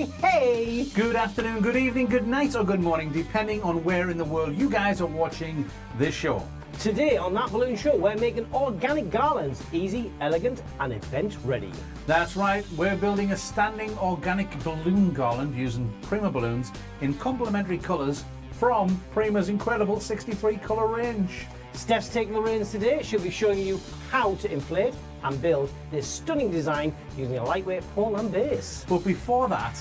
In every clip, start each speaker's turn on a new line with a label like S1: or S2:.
S1: hey, hey!
S2: Good afternoon, good evening, good night, or good morning, depending on where in the world you guys are watching this show.
S1: Today on That Balloon Show, we're making organic garlands, easy, elegant, and event ready.
S2: That's right, we're building a standing organic balloon garland using Prima balloons in complementary colours from Prima's incredible 63 colour range.
S1: Steph's taking the reins today. She'll be showing you how to inflate and build this stunning design using a lightweight pole and base.
S2: But before that,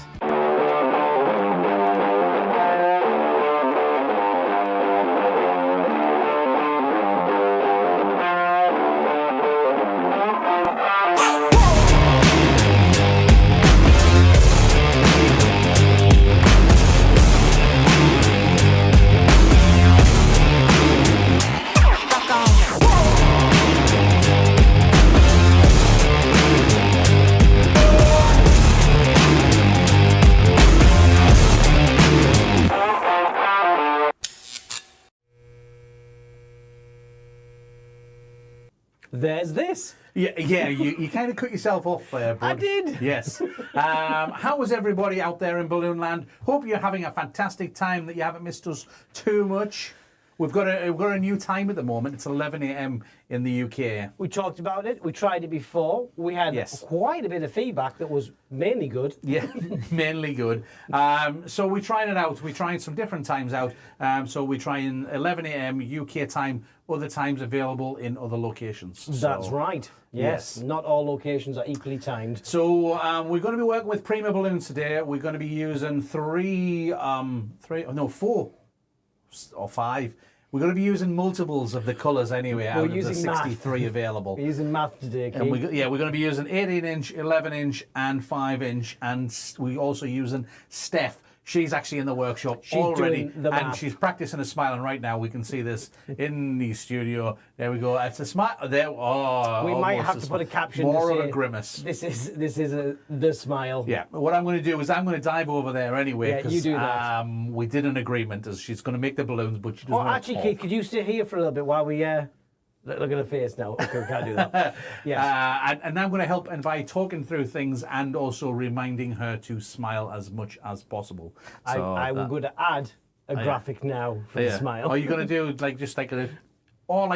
S1: There's this.
S2: Yeah, you kind of cut yourself off there, bud.
S1: I did.
S2: Yes. How was everybody out there in Balloon Land? Hope you're having a fantastic time, that you haven't missed us too much. We've got a new time at the moment. It's 11 a.m. in the UK.
S1: We talked about it. We tried it before. We had quite a bit of feedback that was mainly good.
S2: Yeah, mainly good. So we tried it out. We tried some different times out. So we try in 11 a.m. UK time, other times available in other locations.
S1: That's right. Yes. Not all locations are equally timed.
S2: So we're going to be working with Prima balloons today. We're going to be using four or five. We're going to be using multiples of the colours anyway, out of the 63 available.
S1: We're using math today, Keith.
S2: And we're going to be using 18-inch, 11-inch and 5-inch, and we're also using Steph. She's actually in the workshop already,
S1: doing the
S2: and
S1: math.
S2: she's practicing a smiling right now. We can see this in the studio. There we go. It's a smile. There. Oh,
S1: we might have to put a caption.
S2: More
S1: to say,
S2: of a grimace.
S1: This is the smile.
S2: Yeah. What I'm going to do is I'm going to dive over there anyway.
S1: Yeah, you do that.
S2: We did an agreement as she's going to make the balloons, but she doesn't want to
S1: actually,
S2: talk.
S1: Keith, could you stay here for a little bit while we look at her face now? Okay, we can't do that. Yes.
S2: And I'm going to help and by talking through things and also reminding her to smile as much as possible. So
S1: I'm going to add a graphic now for the smile.
S2: Are you going to do like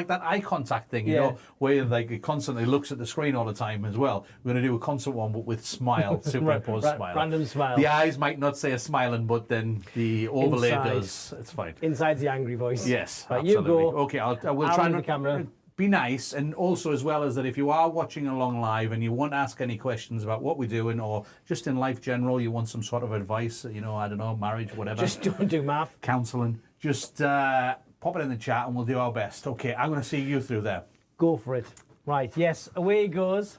S2: that eye contact thing, you know, where like it constantly looks at the screen all the time as well. We're going to do a constant one, but with smile, superimposed smile.
S1: Random smile.
S2: The eyes might not say a smiling, but then the overlay does. It's fine.
S1: Inside's the angry voice.
S2: Yes,
S1: right,
S2: absolutely.
S1: You go.
S2: Okay, we'll try and
S1: the camera.
S2: Be nice, and also as well as that, if you are watching along live and you want to ask any questions about what we're doing, or just in life general, you want some sort of advice, you know, I don't know, marriage, whatever.
S1: Just don't do math.
S2: Counselling. Just pop it in the chat and we'll do our best. Okay, I'm going to see you through there.
S1: Go for it. Right, yes, away it goes.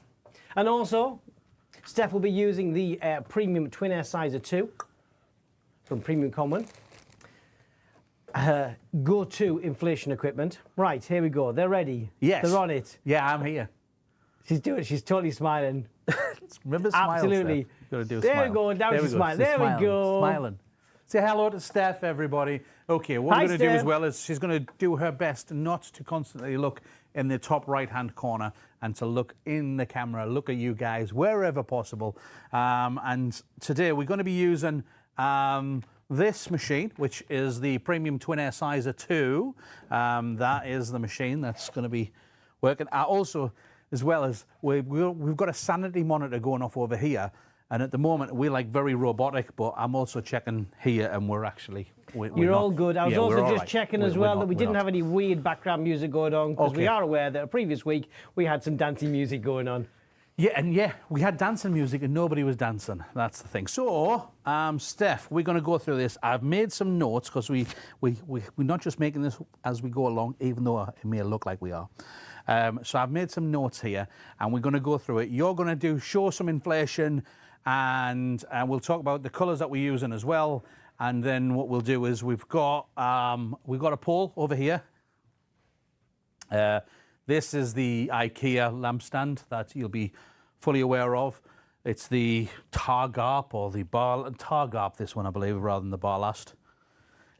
S1: And also, Steph will be using the Premium Twin Air Sizer 2 from Premium Conway. Go-to inflation equipment. Right, here we go. They're ready.
S2: Yes.
S1: They're on it.
S2: Yeah, I'm here.
S1: She's doing it. She's totally smiling.
S2: Remember smile,
S1: Absolutely.
S2: Steph. You've got to do a
S1: there
S2: smile.
S1: we go. Now she's smiling. There we go.
S2: Smiling. Say hello to Steph, everybody. Okay, what we're going to do as well is she's going to do her best not to constantly look in the top right-hand corner and to look in the camera, look at you guys wherever possible. And today we're going to be using this machine, which is the Premium Twin Air Sizer 2. That is the machine that's going to be working. Also, as well as we've got a sanity monitor going off over here. And at the moment, we're like very robotic, but I'm also checking here, and we're actually...
S1: You're all good. I was also just checking as well that we didn't have any weird background music going on, because we are aware that a previous week we had some dancing music going on.
S2: Yeah, we had dancing music and nobody was dancing. That's the thing. So, Steph, we're going to go through this. I've made some notes, because we're not just making this as we go along, even though it may look like we are. So I've made some notes here, and we're going to go through it. You're going to show some inflation, and we'll talk about the colours that we're using as well. And then what we'll do is we've got a pole over here. This is the IKEA lampstand that you'll be fully aware of. It's the Targarp or the Targarp, this one I believe, rather than the Barlast.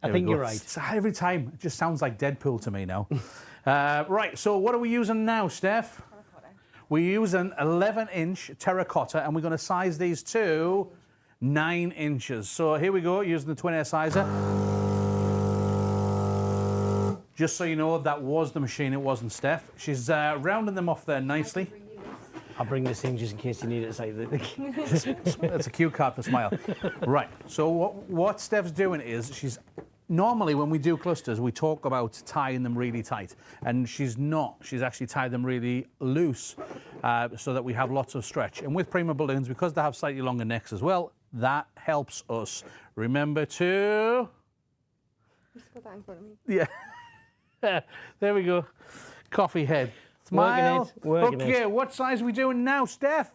S1: I think you're right.
S2: It's, every time it just sounds like Deadpool to me now. Right, so what are we using now, Steph? We're using 11-inch terracotta, and we're going to size these to 9 inches. So here we go, using the twin air sizer. Just so you know, that was the machine, it wasn't Steph. She's rounding them off there nicely.
S1: I'll bring this in just in case you need it.
S2: That's a cue card for Smile. Right, so what Steph's doing is, normally when we do clusters, we talk about tying them really tight. And she's not. She's actually tied them really loose so that we have lots of stretch. And with Prima balloons, because they have slightly longer necks as well, that helps us. Remember to...
S3: Just put that in front of me.
S2: Yeah. There we go. Coffee head. Smile.
S1: Working it.
S2: Okay, what size are we doing now, Steph?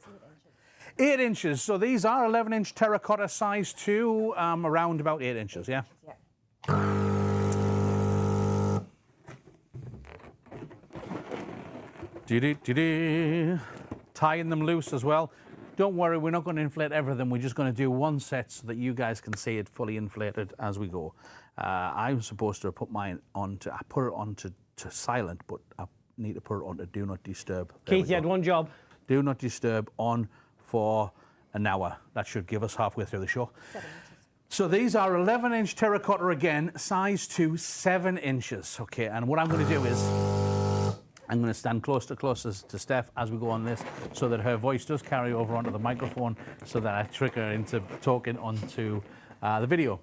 S2: 8 inches. So these are 11-inch terracotta size 2, around about 8 inches, yeah? Tying them loose as well. Don't worry, we're not going to inflate everything. We're just going to do one set so that you guys can see it fully inflated as we go. I'm supposed to put mine on I put it on to silent, but I need to put it on to do not disturb.
S1: Keith, you had one job.
S2: Do not disturb on for an hour. That should give us halfway through the show.
S3: 7 inches.
S2: So these are 11-inch terracotta again, size 2, 7 inches. Okay, and what I'm going to do is I'm going to stand closer to Steph as we go on this so that her voice does carry over onto the microphone so that I trick her into talking onto the video.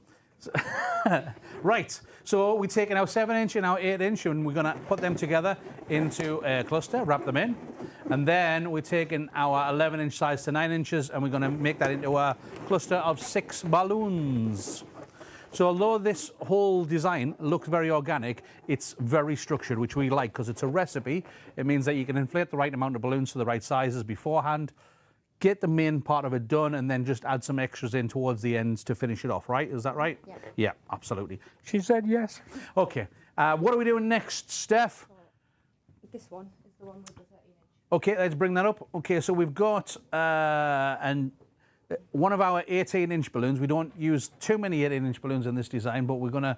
S2: Right, so we're taking our 7-inch and our 8-inch and we're going to put them together into a cluster, wrap them in. And then we're taking our 11-inch size to 9 inches and we're going to make that into a cluster of 6 balloons. So although this whole design looks very organic, it's very structured, which we like because it's a recipe. It means that you can inflate the right amount of balloons to the right sizes beforehand, get the main part of it done, and then just add some extras in towards the ends to finish it off, right? Is that right?
S3: Yeah.
S2: Yeah, absolutely. She said yes. Okay, what are we doing next, Steph?
S3: This one is the one with the 13-inch.
S2: Okay, let's bring that up. Okay, so we've got one of our 18-inch balloons. We don't use too many 18-inch balloons in this design, but we're gonna,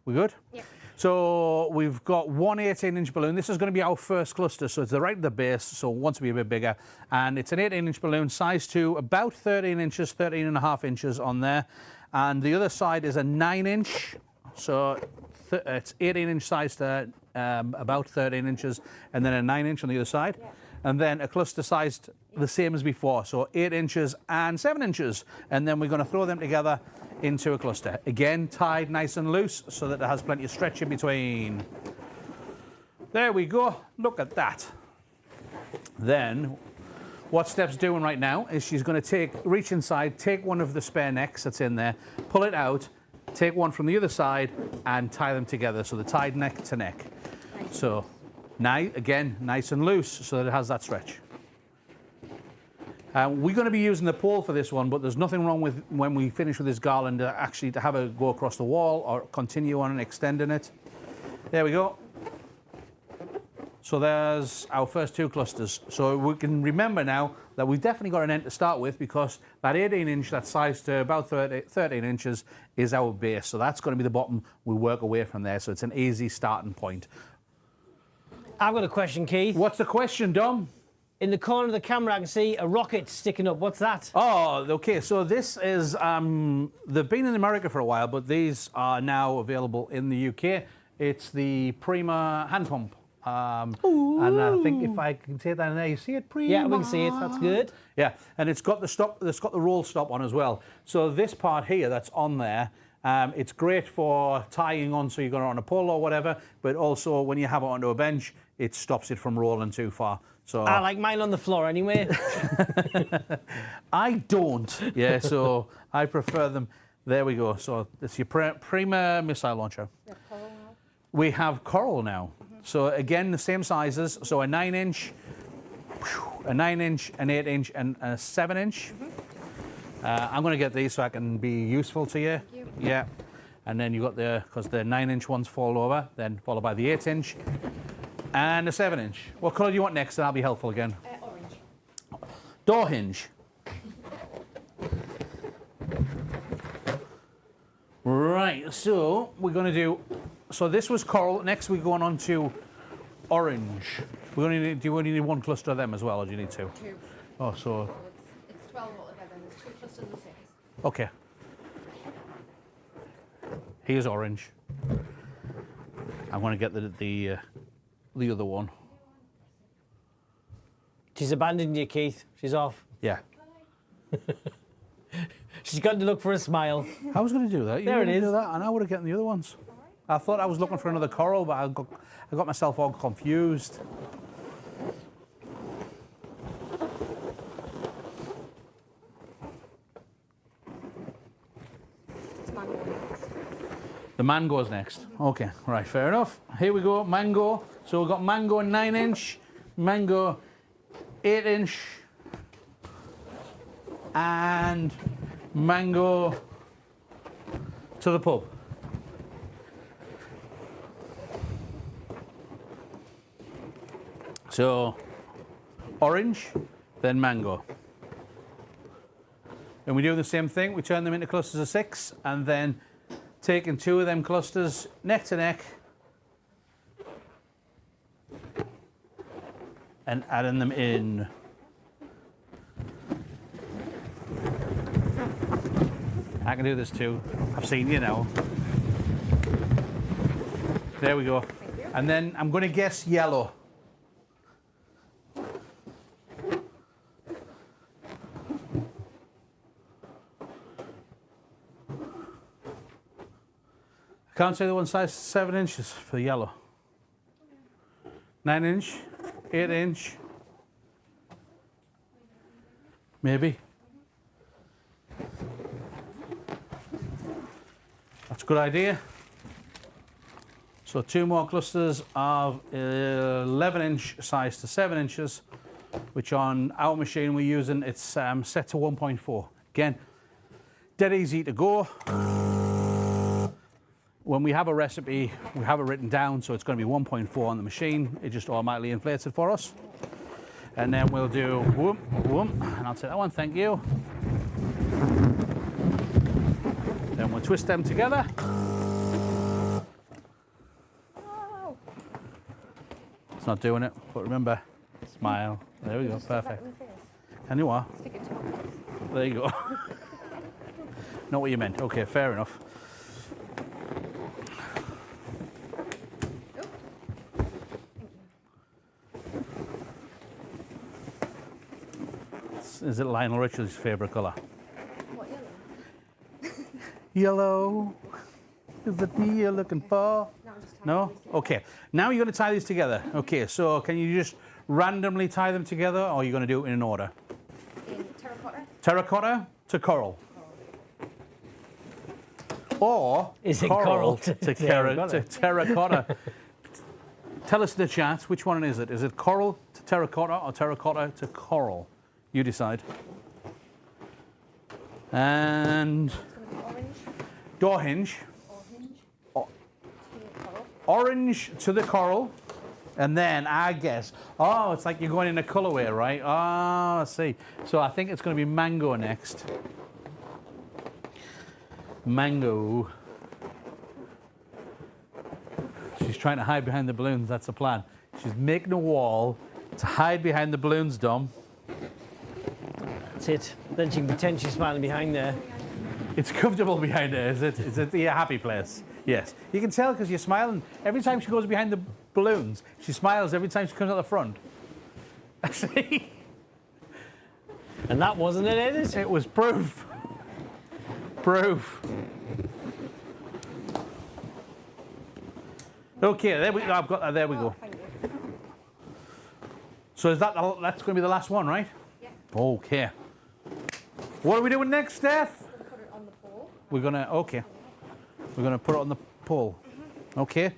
S2: we good?
S3: Yeah.
S2: So we've got one 18-inch balloon. This is going to be our first cluster, so it's right at the base, so it wants to be a bit bigger. And it's an 18-inch balloon, size 2, about 13 inches, 13 and a half inches on there. And the other side is a 9-inch, so it's 18-inch size to about 13 inches, and then a 9-inch on the other side.
S3: Yeah.
S2: And then a cluster sized the same as before, so 8 inches and 7 inches. And then we're going to throw them together into a cluster. Again, tied nice and loose so that it has plenty of stretch in between. There we go. Look at that. Then what Steph's doing right now is she's going to reach inside, take one of the spare necks that's in there, pull it out, take one from the other side and tie them together. So they're tied neck to neck.
S3: Nice.
S2: So again, nice and loose so that it has that stretch. We're going to be using the pole for this one, but there's nothing wrong with when we finish with this garland actually to have it go across the wall or continue on and extending it. There we go. So there's our first 2 clusters. So we can remember now that we've definitely got an end to start with because that 18-inch, that size to about 13 inches is our base. So that's going to be the bottom. We work away from there. So it's an easy starting point.
S1: I've got a question, Keith.
S2: What's the question, Dom?
S1: In the corner of the camera, I can see a rocket sticking up. What's that?
S2: Oh, okay. So this is, they've been in America for a while, but these are now available in the UK. It's the Prima hand pump. And I think if I can say that in there, you see it, Prima?
S1: Yeah, we can see it. That's good.
S2: Yeah, and it's got the stop. It's got the roll stop on as well. So this part here that's on there, it's great for tying on so you've got it on a pole or whatever, but also when you have it onto a bench, it stops it from rolling too far. So
S1: I like mine on the floor anyway.
S2: I don't. Yeah, so I prefer them. There we go. So it's your Prima missile launcher. We have coral now. So again, the same sizes. So a 9-inch, a 9-inch, an 8-inch, and a 7-inch. I'm going to get these so I can be useful to you.
S3: Thank you.
S2: Yeah. And then you got because the 9-inch ones fall over, then followed by the 8-inch and the 7-inch. What colour do you want next? And I'll be helpful again.
S3: Orange.
S2: Door hinge. Right, so we're going to do, so this was coral. Next we're going on to orange. Do you only need one cluster of them as well, or do you need 2?
S3: 2.
S2: Oh, so
S3: It's 12 altogether.
S2: Okay. Here's orange. I'm going to get the other one.
S1: She's abandoned you, Keith. She's off.
S2: Yeah.
S1: She's got to look for a smile.
S2: I was going to do that. You
S1: There it
S2: were gonna
S1: is.
S2: Do that, and I would have gotten the other ones. I thought I was looking for another coral, but I got myself all confused.
S3: It's mango next.
S2: The mango's next. Okay, right, fair enough. Here we go, mango. So we've got mango 9-inch, mango 8-inch, and mango to the pub. So orange, then mango. And we do the same thing. We turn them into clusters of 6, and then taking 2 of them clusters neck to neck and adding them in. I can do this too. I've seen you now. There we go.
S3: Thank you.
S2: And then I'm going to guess yellow. Can't say the one size 7 inches for yellow. 9-inch, 8-inch, maybe. That's a good idea. So 2 more clusters of 11-inch size to 7 inches, which on our machine we're using, it's set to 1.4. Again, dead easy to go. When we have a recipe, we have it written down, so it's going to be 1.4 on the machine. It just automatically inflates it for us. And then we'll do whoop, whoop, and I'll take that one, thank you. Then we'll twist them together.
S3: Oh.
S2: It's not doing it, but remember, smile. There we go,
S3: Just stick that
S2: perfect.
S3: in the face.
S2: And you are.
S3: Stick it to my face.
S2: There you go. Not what you meant. Okay, fair enough. Is it Lionel Richie's favourite colour?
S3: What,
S2: Yellow.
S3: yellow?
S2: Is it me you're looking for?
S3: No, I'm just
S2: No?
S3: tying these
S2: Okay. Now you're going to tie these together. Okay, so can you just randomly tie them together, or are you going to do it in an order?
S3: together. In terracotta.
S2: Terracotta to coral. Or
S1: Is it
S2: coral
S1: coral
S2: to
S1: to terracotta?
S2: terracotta. Tell us in the chat, which one is it? Is it coral to terracotta or terracotta to coral? You decide. And
S3: It's going to be orange
S2: door hinge.
S3: or hinge.
S2: O-
S3: To the coral.
S2: Orange to the coral. And then I guess, oh, it's like you're going in a colorway, right? Oh, I see. So I think it's going to be mango next. Mango. She's trying to hide behind the balloons. That's the plan. She's making a wall to hide behind the balloons, Dom.
S1: That's it. Then she can pretend she's smiling behind there.
S2: It's comfortable behind her, is it? Is it the happy place? Yes. You can tell because you're smiling. Every time she goes behind the balloons, she smiles every time she comes out the front. See?
S1: And that wasn't it, is it?
S2: It was proof. Proof. Okay, there we go. I've got that. There we go.
S3: Oh, thank you.
S2: So is that's going to be the last one, right?
S3: Yeah.
S2: Okay. What are we doing next, Steph?
S3: I'm going to put it on the pole.
S2: We're gonna We're gonna put it on the pole. Okay.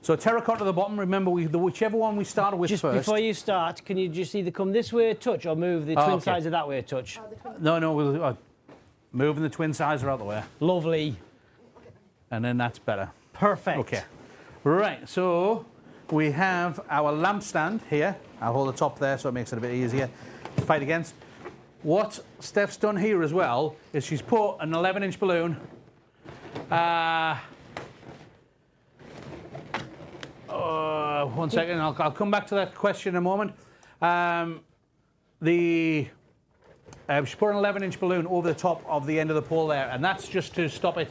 S2: So terracotta at the bottom. Remember, whichever one we started with
S1: Just
S2: first.
S1: before you start, can you just either come this way a touch or move the twin
S2: okay.
S1: sides of that way a touch?
S3: Oh, the twin.
S2: No, we'll moving the twin sides are out the way,
S1: Lovely.
S2: and then that's better.
S1: Perfect.
S2: Okay. Right. So we have our lamp stand here. I'll hold the top there so it makes it a bit easier to fight against. What Steph's done here as well is she's put an 11-inch balloon. One second, I'll come back to that question in a moment. She put an 11-inch balloon over the top of the end of the pole there, and that's just to stop it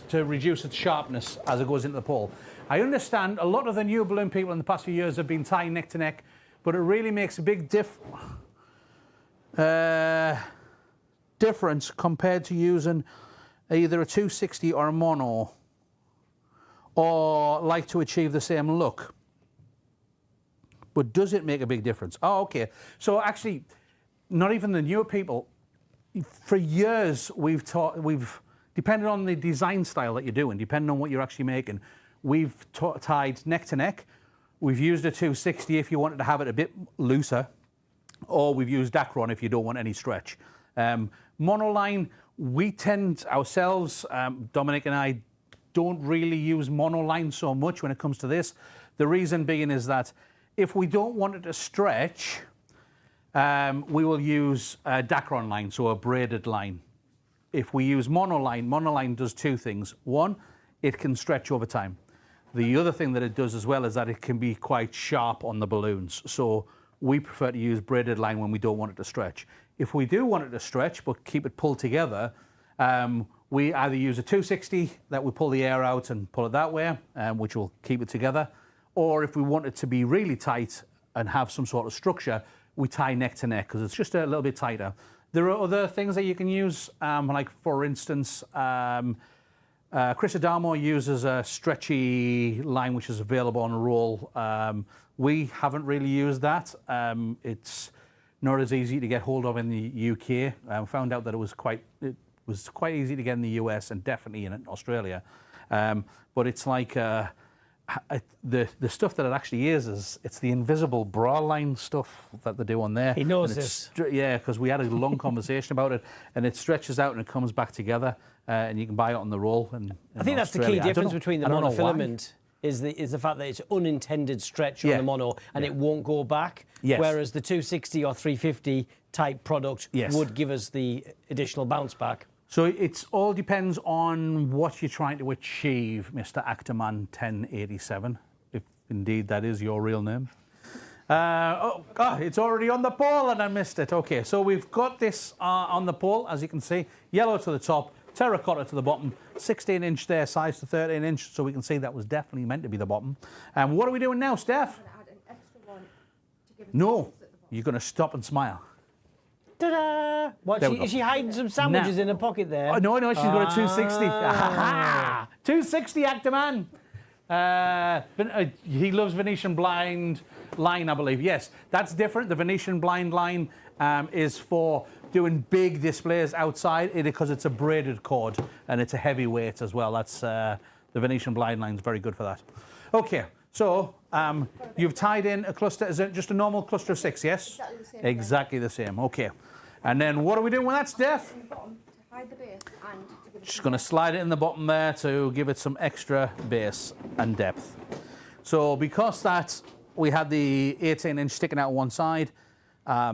S2: to reduce its sharpness as it goes into the pole. I understand a lot of the new balloon people in the past few years have been tying neck to neck, but it really makes a big difference compared to using either a 260 or a mono, or like to achieve the same look. But does it make a big difference? Oh, okay. So actually, not even the newer people, for years we've depending on the design style that you're doing, depending on what you're actually making, we've tied neck to neck. We've used a 260 if you wanted to have it a bit looser, or we've used Decor if you don't want any stretch. Monoline, we tend ourselves, Dominic and I, don't really use monoline so much when it comes to this. The reason being is that if we don't want it to stretch, we will use a Decor line, so a braided line. If we use monoline does two things. One, it can stretch over time. The other thing that it does as well is that it can be quite sharp on the balloons. So we prefer to use braided line when we don't want it to stretch. If we do want it to stretch but keep it pulled together, we either use a 260 that we pull the air out and pull it that way, which will keep it together. Or if we want it to be really tight and have some sort of structure, we tie neck to neck because it's just a little bit tighter. There are other things that you can use, like for instance, Chris Adamo uses a stretchy line which is available on a roll. We haven't really used that. It's not as easy to get hold of in the UK. Found out that it was quite easy to get in the US and definitely in Australia. But it's like the stuff that it actually is it's the invisible bra line stuff that they do on there.
S1: He knows this.
S2: Yeah, because we had a long conversation about it, and it stretches out and it comes back together, and you can buy it on the roll.
S1: I think that's the key difference between the monofilament is the fact that it's unintended stretch on the mono and it won't go back.
S2: Yes.
S1: Whereas the 260 or 350 type product would give us the additional bounce back.
S2: So it all depends on what you're trying to achieve, Mr. Actorman 1087, if indeed that is your real name. It's already on the pole and I missed it. Okay, so we've got this on the pole, as you can see, yellow to the top, terracotta to the bottom, 16-inch there, size to 13-inch, so we can see that was definitely meant to be the bottom. And what are we doing now, Steph?
S3: I'm going to add an extra one to give it
S2: No, you're going to stop and smile.
S1: Ta-da! What, is she hiding some sandwiches in her pocket there?
S2: Oh, no, she's got a 260. 260 Actorman. He loves Venetian blind line, I believe. Yes, that's different. The Venetian blind line is for doing big displays outside because it's a braided cord and it's a heavy weight as well. That's the Venetian blind line is very good for that. Okay, so you've tied in a cluster. Is it just a normal cluster of 6? Yes.
S3: Exactly the same.
S2: Exactly the same. Okay. And then what are we doing with that, Steph?
S3: In the bottom to hide the base and to give it
S2: Just going to slide it in the bottom there to give it some extra base and depth. So because that we had the 18-inch sticking out one side,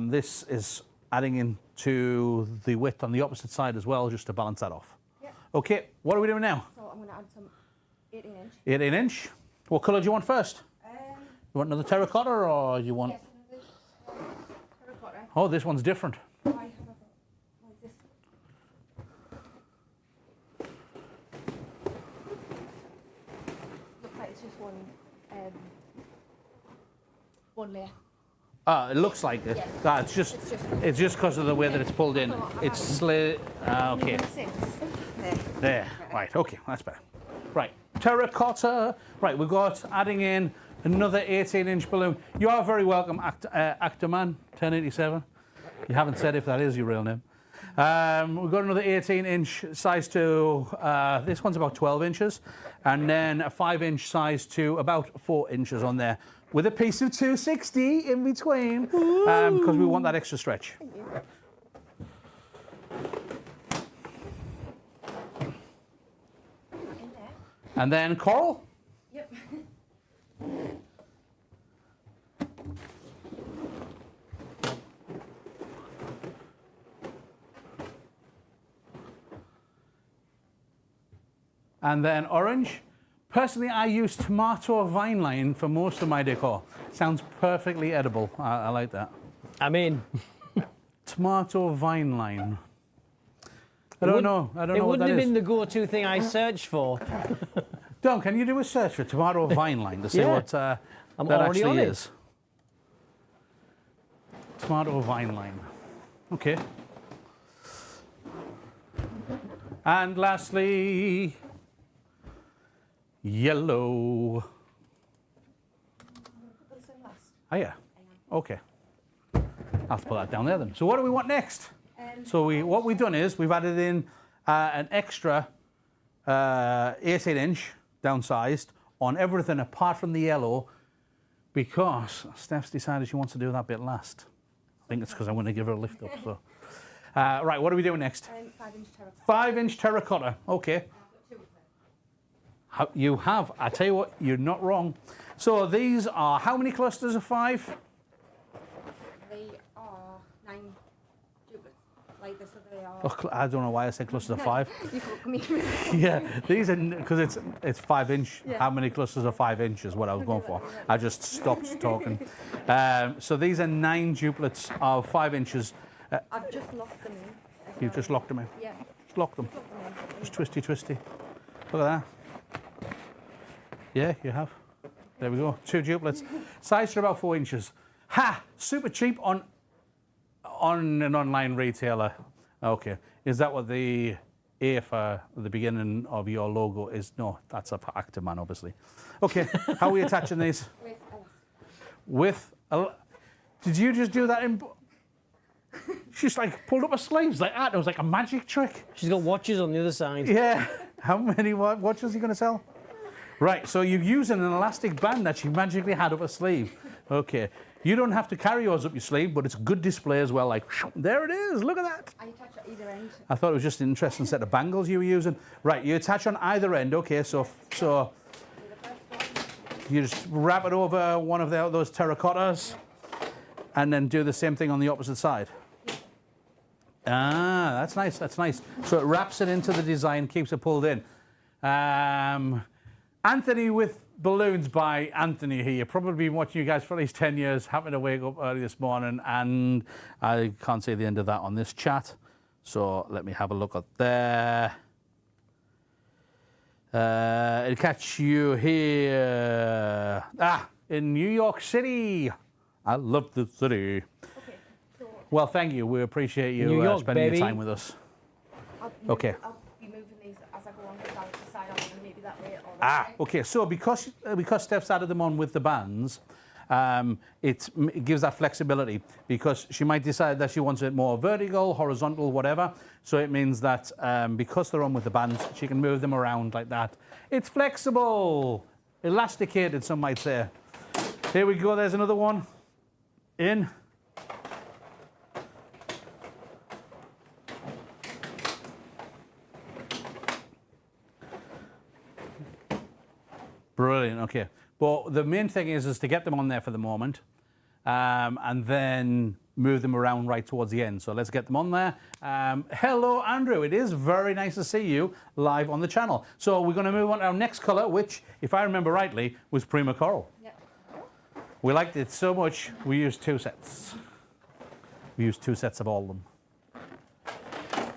S2: this is adding into the width on the opposite side as well, just to balance that off.
S3: Yep.
S2: Okay, what are we doing now?
S3: So I'm going to add some 18-inch.
S2: 18-inch. What colour do you want first? You want another terracotta or you want...
S3: Yes, another terracotta.
S2: Oh, this one's different.
S3: I have a like this. Looks like it's just one layer.
S2: It looks like it.
S3: Yeah.
S2: It's just because of the way that it's pulled in. It's slid. Okay. There. Right. Okay. That's better. Right. Terracotta. Right. We've got adding in another 18-inch balloon. You are very welcome, Actorman 1087. You haven't said if that is your real name. We've got another 18-inch size to, this one's about 12 inches, and then a 5-inch size to about 4 inches on there, with a piece of 260 in between, because we want that extra stretch.
S3: Thank you. In there.
S2: And then coral.
S3: Yep.
S2: And then orange. Personally, I use tomato vine line for most of my decor. Sounds perfectly edible. I like that.
S1: I'm in.
S2: Tomato vine line. I don't know what that is.
S1: It wouldn't have been the go-to thing I searched for.
S2: Don, can you do a search for tomato vine line to see
S1: Yeah.
S2: what
S1: I'm
S2: that
S1: already
S2: actually
S1: on it.
S2: is? Tomato vine line. Okay. And lastly, yellow.
S3: Put this in last.
S2: Oh yeah. Okay. I'll have to put that down there then. So what do we want next? So what we've done is we've added in an extra 18-inch downsized on everything apart from the yellow because Steph's decided she wants to do that bit last. I think it's because I'm going to give her a lift up. So, right, what are we doing next?
S3: 5-inch terracotta.
S2: 5-inch terracotta. Okay. You have. I tell you what, you're not wrong. So these are how many clusters of 5?
S3: They are 9 duplets. Like this, so they are.
S2: Oh, I don't know why I said clusters of 5.
S3: You could come
S2: Yeah, these are because it's 5-inch.
S3: Yeah.
S2: How many clusters of 5 inches? What I was going for. I just stopped talking. So these are 9 duplets of 5 inches.
S3: I've just locked them in.
S2: You've just locked them in.
S3: Yeah.
S2: Just lock them.
S3: Locked them in.
S2: Just twisty, twisty. Look at that. Yeah, you have. There we go. 2 duplets. Size are about 4 inches. Ha! Super cheap on an online retailer. Okay. Is that what the A for the beginning of your logo is? No, that's a actor man, obviously. Okay. How are we attaching these?
S3: With
S2: Did you just do that in? She's like pulled up her sleeves like that. It was like a magic trick.
S1: She's got watches on the other side.
S2: Yeah. How many watches are you going to sell? Right, so you're using an elastic band that she magically had up her sleeve. Okay. You don't have to carry yours up your sleeve, but it's a good display as well. Like, there it is. Look at that.
S3: I attach at either end.
S2: I thought it was just an interesting set of bangles you were using. Right, you attach on either end. Okay, so you just wrap it over one of those terracottas and then do the same thing on the opposite side. Ah, that's nice, that's nice. So it wraps it into the design, keeps it pulled in. Anthony with Balloons by Anthony here. Probably been watching you guys for at least 10 years, happened to wake up early this morning, and I can't see the end of that on this chat. So let me have a look at there. It'll catch you here. In New York City. I love the city.
S3: Okay. So
S2: Well, thank you. We appreciate you
S1: New York,
S2: spending
S1: baby.
S2: your time with us. Okay.
S3: I'll be moving these as I go on because I'll decide on them maybe that way or that way.
S2: Okay. So because Steph's added them on with the bands, it gives that flexibility because she might decide that she wants it more vertical, horizontal, whatever. So it means that because they're on with the bands, she can move them around like that. It's flexible, elasticated, some might say. Here we go. There's another one. In. Brilliant. Okay. But the main thing is to get them on there for the moment, and then move them around right towards the end. So let's get them on there. Hello, Andrew. It is very nice to see you live on the channel. So we're going to move on to our next colour, which, if I remember rightly, was Prima Coral.
S3: Yep.
S2: We liked it so much, we used 2 sets. We used 2 sets of all of them.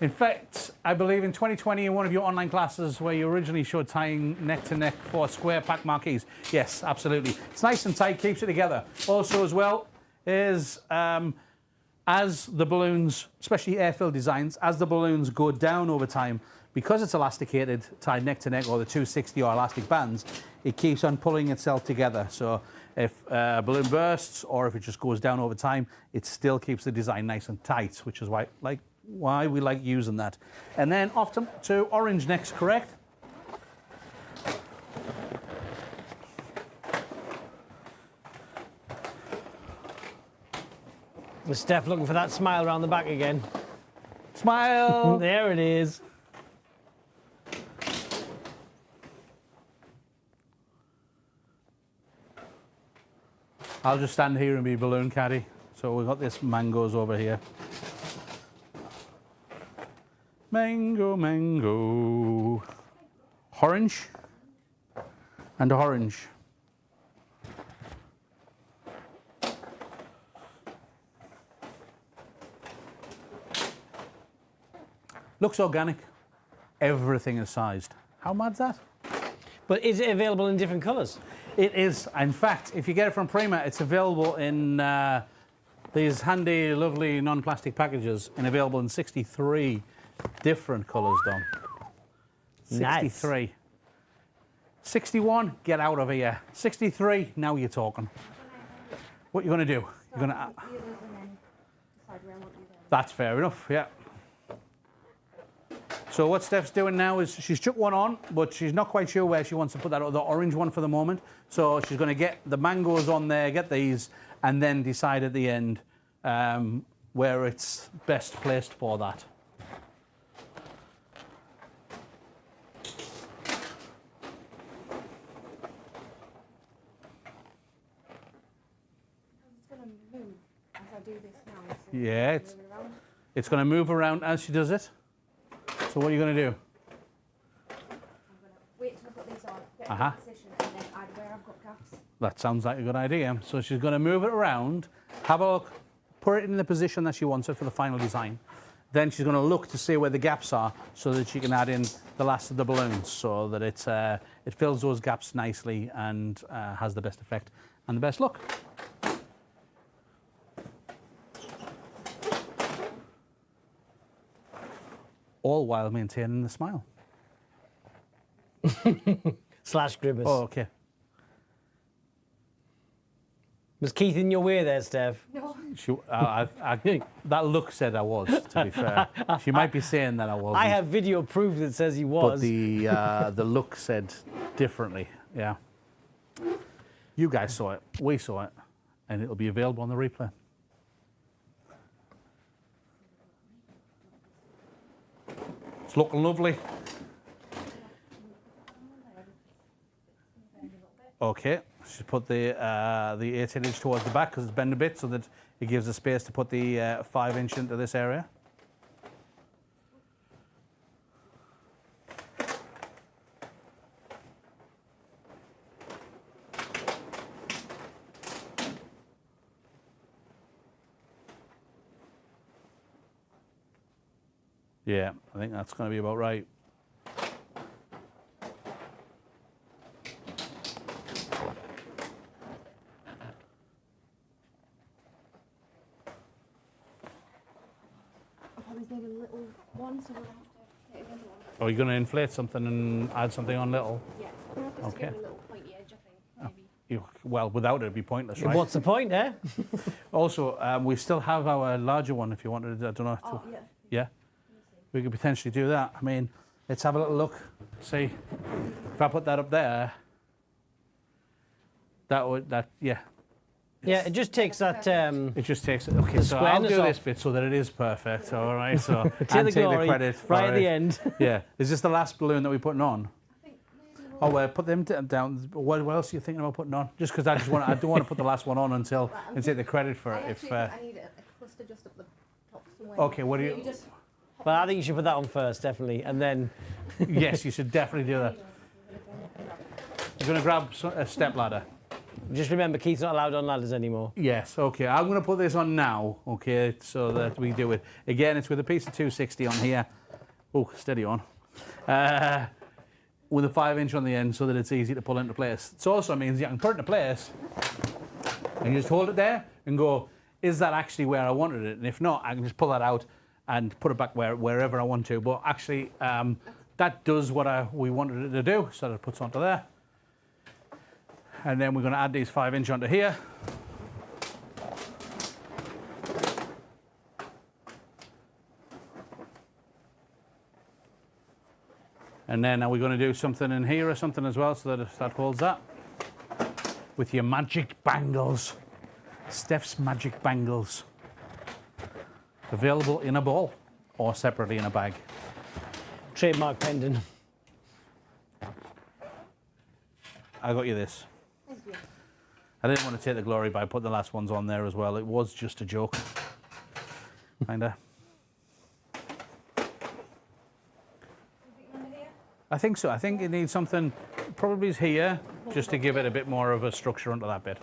S2: In fact, I believe in 2020 in one of your online classes where you originally showed tying neck to neck for square pack marquees. Yes, absolutely. It's nice and tight, keeps it together. Also as well is as the balloons, especially air-filled designs, as the balloons go down over time, because it's elasticated, tied neck to neck, or the 260 or elastic bands, it keeps on pulling itself together. So if a balloon bursts or if it just goes down over time, it still keeps the design nice and tight, which is why we like using that. And then off to orange next, correct?
S1: Was Steph looking for that smile around the back again?
S2: Smile!
S1: There it is.
S2: I'll just stand here and be balloon caddy. So we've got this mangoes over here. Mango, mango. Orange and orange. Looks organic. Everything is sized. How mad's that?
S1: But is it available in different colours?
S2: It is. In fact, if you get it from Prima, it's available in these handy, lovely non-plastic packages and available in 63 different colours, Dom. 63.
S1: Nice.
S2: 61, get out of here. 63, now you're talking. What you going to do? You're going to... That's fair enough, yeah. So what Steph's doing now is she's chucked one on, but she's not quite sure where she wants to put that other orange one for the moment. So she's going to get the mangoes on there, get these, and then decide at the end where it's best placed for that. Yeah, it's going to move around as she does it. So what are you going to do?
S3: I'm going to wait till I put these on, get in position, and then add where I've got gaps.
S2: That sounds like a good idea. So she's going to move it around, have a look, put it in the position that she wants it for the final design. Then she's going to look to see where the gaps are so that she can add in the last of the balloons so that it fills those gaps nicely and has the best effect and the best look. All while maintaining the smile.
S1: Slash grimace.
S2: Oh, okay.
S1: Was Keith in your way there, Steph?
S3: No.
S2: That look said I was, to be fair. She might be saying that I wasn't.
S1: I have video proof that says he was.
S2: But the look said differently, yeah. You guys saw it, we saw it, and it'll be available on the replay. It's looking lovely. Okay, she's put the 18-inch towards the back because it's bent a bit so that it gives the space to put the 5-inch into this area. Yeah, I think that's going to be about right.
S3: I probably need a little one, so we'll have to get another one.
S2: Are you going to inflate something and add something on little?
S3: Yeah, just to give it a little pointy edge, I think, maybe.
S2: Well, without it, it'd be pointless, right?
S1: What's the point, eh?
S2: Also, we still have our larger one if you wanted to, I don't know.
S3: Oh, yeah.
S2: Yeah? We could potentially do that. I mean, let's have a little look. See, if I put that up there, yeah.
S1: Yeah, it just takes that.
S2: It just takes it. Okay, so I'll do this bit so that it is perfect, all right? So, and
S1: take
S2: take
S1: the
S2: the credit for
S1: right at
S2: it.
S1: the end.
S2: Yeah. Is this the last balloon that we're putting on?
S3: I think maybe
S2: Oh, well, put them down. What else are you thinking about putting on? Just because I don't want to put the last one on until and take the credit for it.
S3: I
S2: If
S3: need a cluster just up the top somewhere.
S2: okay, what do you?
S3: Just
S1: But I think you should put that on first, definitely, and then.
S2: Yes, you should definitely do that. You're going to grab a step ladder.
S1: Just remember, Keith's not allowed on ladders anymore.
S2: Yes, okay. I'm going to put this on now, okay, so that we do it. Again, it's with a piece of 260 on here. Oh, steady on. With a 5-inch on the end so that it's easy to pull into place. It also means you can put it into place and you just hold it there and go, is that actually where I wanted it? And if not, I can just pull that out and put it back wherever I want to. But actually, that does what we wanted it to do, so that it puts onto there. And then we're going to add these 5-inch onto here. And then are we going to do something in here or something as well so that that holds that? With your magic bangles. Steph's magic bangles. Available in a ball or separately in a bag.
S1: Trademark pendant.
S2: I got you this.
S3: thank you.
S2: I didn't want to take the glory by putting the last ones on there as well. It was just a joke. Kinda. I think so. I think it needs something, probably is here, just to give it a bit more of a structure onto that bit.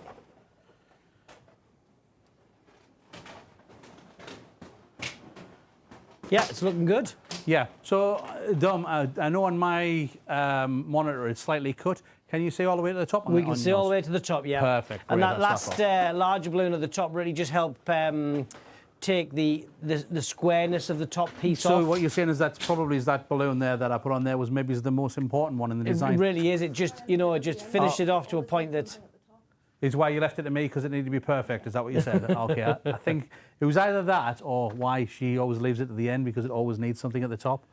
S1: Yeah, it's looking good.
S2: Yeah. So, Dom, I know on my monitor it's slightly cut. Can you see all the way to the top?
S1: We can see all the way to the top, yeah.
S2: Perfect.
S1: And
S2: Great,
S1: that
S2: that's
S1: last larger balloon at the top really just help take the squareness of the top piece off.
S2: So what you're saying is that probably is that balloon there that I put on there was maybe the most important one in the design.
S1: It really is. It just, you know, it just finished it off to a point that...
S2: Is why you left it to me because it needed to be perfect. Is that what you said? Okay, I think it was either that or why she always leaves it to the end because it always needs something at the top.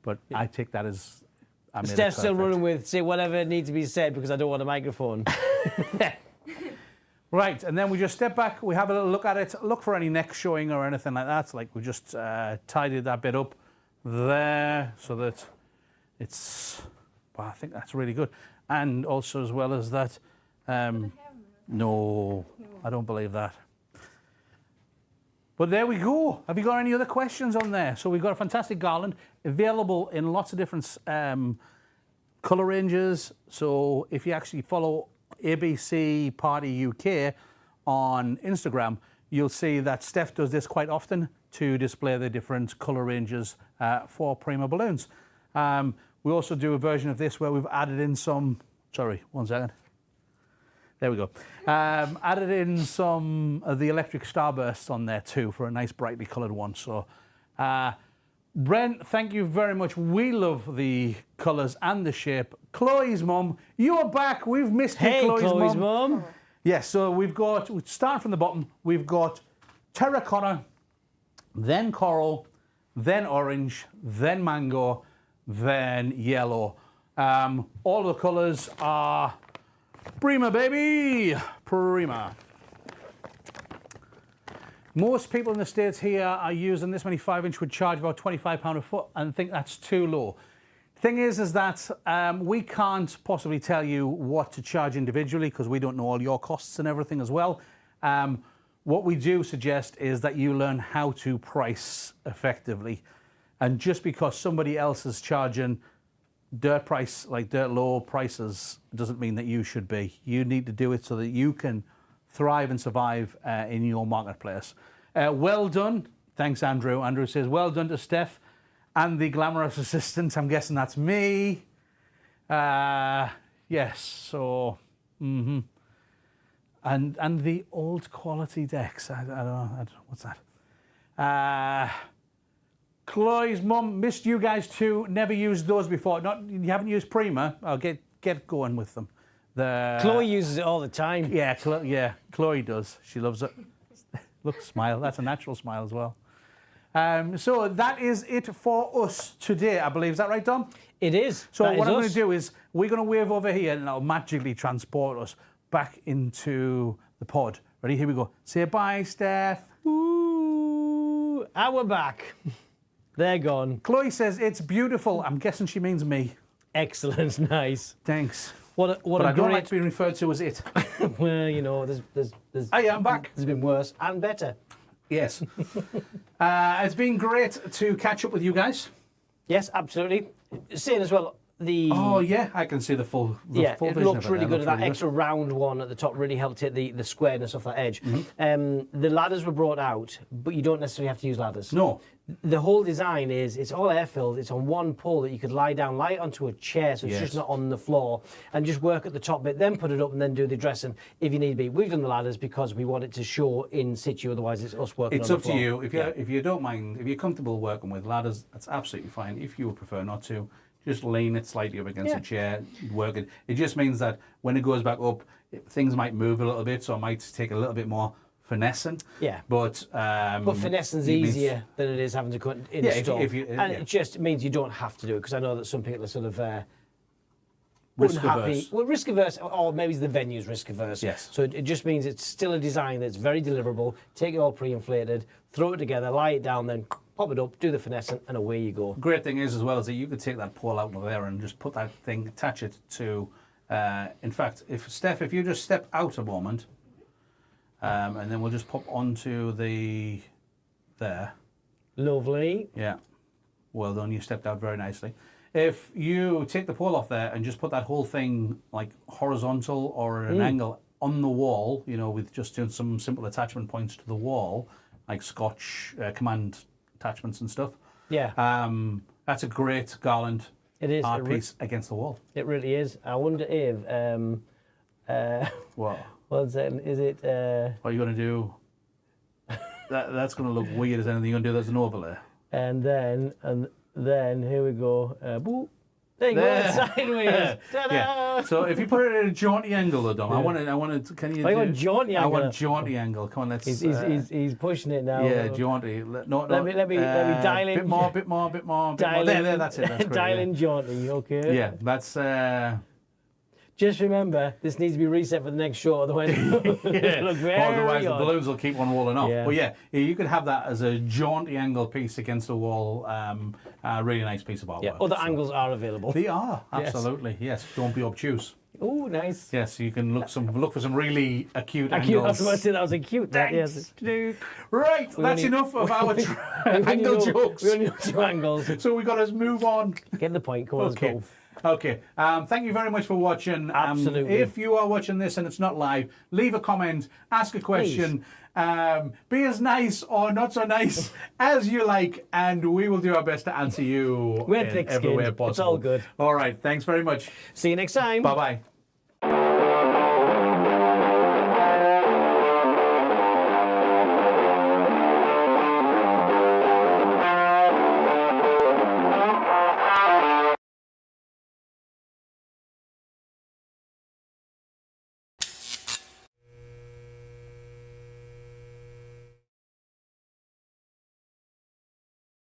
S2: But I take that as I made
S1: Steph's
S2: it
S1: still
S2: perfect.
S1: running with, say whatever needs to be said because I don't want a microphone.
S2: Right, and then we just step back, we have a little look at it, look for any neck showing or anything like that. Like we just tidied that bit up there so that it's, well, I think that's really good. And also as well as that, no, I don't believe that. But there we go. Have you got any other questions on there? So we've got a fantastic garland available in lots of different colour ranges. So if you actually follow ABC Party UK on Instagram, you'll see that Steph does this quite often to display the different colour ranges for Prima balloons. We also do a version of this where we've added in some, sorry, 1 second. There we go. Added in some of the electric starbursts on there too for a nice brightly coloured one. So, Brent, thank you very much. We love the colours and the shape. Chloe's mum, you are back. We've missed you,
S1: Hey,
S2: Chloe's mum.
S1: mum.
S2: Yes, so we've got, we start from the bottom. We've got terracotta, then coral, then orange, then mango, then yellow. All the colours are Prima, baby! Prima. Most people in the States here are using this many 5-inch would charge about £25 a foot and think that's too low. Thing is that we can't possibly tell you what to charge individually because we don't know all your costs and everything as well. What we do suggest is that you learn how to price effectively. And just because somebody else is charging dirt price, like dirt low prices, doesn't mean that you should be. You need to do it so that you can thrive and survive in your marketplace. Well done. Thanks, Andrew. Andrew says, well done to Steph and the glamorous assistant. I'm guessing that's me. Yes, so, and the old quality decks. I don't know, what's that? Chloe's mum, missed you guys too. Never used those before. You haven't used Prima? Oh, get going with them.
S1: Chloe uses it all the time.
S2: Yeah, Chloe does. She loves it. Look, smile. That's a natural smile as well. So that is it for us today, I believe. Is that right, Dom?
S1: It is.
S2: So what I'm going to do is we're going to wave over here and it'll magically transport us back into the pod. Ready? Here we go. Say bye, Steph.
S1: Ooh, and we're back. They're gone.
S2: Chloe says it's beautiful. I'm guessing she means me.
S1: Excellent, nice.
S2: Thanks.
S1: What
S2: But
S1: a
S2: I don't
S1: great...
S2: like to be referred to as it.
S1: Well, you know, there's
S2: Oh yeah, I'm back.
S1: There's been worse and better.
S2: Yes. It's been great to catch up with you guys.
S1: Yes, absolutely. Seeing as well the...
S2: Oh yeah, I can see the full full
S1: it
S2: vision
S1: looks
S2: of
S1: really
S2: there.
S1: good.
S2: Looks
S1: And that
S2: really
S1: extra round one at the top really helped hit the squareness of that edge. The ladders were brought out, but you don't necessarily have to use ladders.
S2: No.
S1: The whole design is, it's all air-filled. It's on one pole that you could lie onto a chair, so it's just not on the floor, and just work at the top bit, then put it up and then do the dressing if you need to be. We've done the ladders because we want it to show in situ, otherwise it's us working
S2: It's
S1: on
S2: up
S1: the floor.
S2: to you. If you don't mind, if you're comfortable working with ladders, that's absolutely fine. If you would prefer not to, just lean it slightly up against a chair, work it. It just means that when it goes back up, things might move a little bit, so it might take a little bit more finessing.
S1: Yeah.
S2: But
S1: finessing's easier than it is having to cut in install. And it just means you don't have to do it, because I know that some people are sort of
S2: risk
S1: unhappy.
S2: averse.
S1: Well, risk averse, or maybe the venue's risk averse.
S2: Yes.
S1: So it just means it's still a design that's very deliverable. Take it all pre-inflated, throw it together, lie it down, then pop it up, do the finessing, and away you go.
S2: Great thing is as well is that you could take that pole out of there and just put that thing, attach it to. In fact, if you just step out a moment. And then we'll just pop onto there.
S1: Lovely.
S2: Yeah. Well done, you stepped out very nicely. If you take the pole off there and just put that whole thing like horizontal or at an angle on the wall, you know, with just doing some simple attachment points to the wall, like Scotch command attachments and stuff,
S1: Yeah.
S2: That's a great Garland
S1: It is.
S2: art piece against the wall.
S1: It really is. I wonder if
S2: What?
S1: one second, is it
S2: What are you going to do? That's going to look weird as anything. You're going to do that's an overlay.
S1: and then here we go. Boop. There you
S2: There.
S1: go. Sideways. Ta-da!
S2: Yeah. So if you put it at a jaunty angle, though, Dom, I want to. Can you?
S1: Oh, you want jaunty
S2: I
S1: angle?
S2: want jaunty angle. Come on, let's.
S1: He's pushing it now.
S2: Yeah, jaunty. No,
S1: Let me dial in.
S2: Bit more. Bit more.
S1: Dial
S2: There,
S1: in,
S2: that's it. That's great.
S1: dial
S2: yeah.
S1: in jaunty, okay?
S2: Yeah, that's.
S1: Just remember, this needs to be reset for the next show, otherwise it'll look very
S2: Otherwise, the
S1: odd.
S2: balloons will keep on rolling off.
S1: Yeah.
S2: But yeah, you could have that as a jaunty angle piece against the wall. Really nice piece of artwork.
S1: Yeah, other angles are available.
S2: They are absolutely yes. Don't be obtuse.
S1: Oh, nice.
S2: Yes, you can look for some really acute
S1: Cute. I was
S2: angles.
S1: about to say that was a cute. That, yes.
S2: Right, that's enough of our angle jokes.
S1: We only know 2 angles.
S2: So we got to move on.
S1: Get the point. Come on, let's
S2: Okay.
S1: go.
S2: Okay. Thank you very much for watching.
S1: Absolutely.
S2: If you are watching this and it's not live, leave a comment, ask a question. Be as nice or not so nice as you like, and we will do our best to answer you
S1: We're
S2: in
S1: thick-skinned.
S2: every way possible.
S1: It's all good.
S2: All right. Thanks very much.
S1: See you next time.
S2: Bye bye.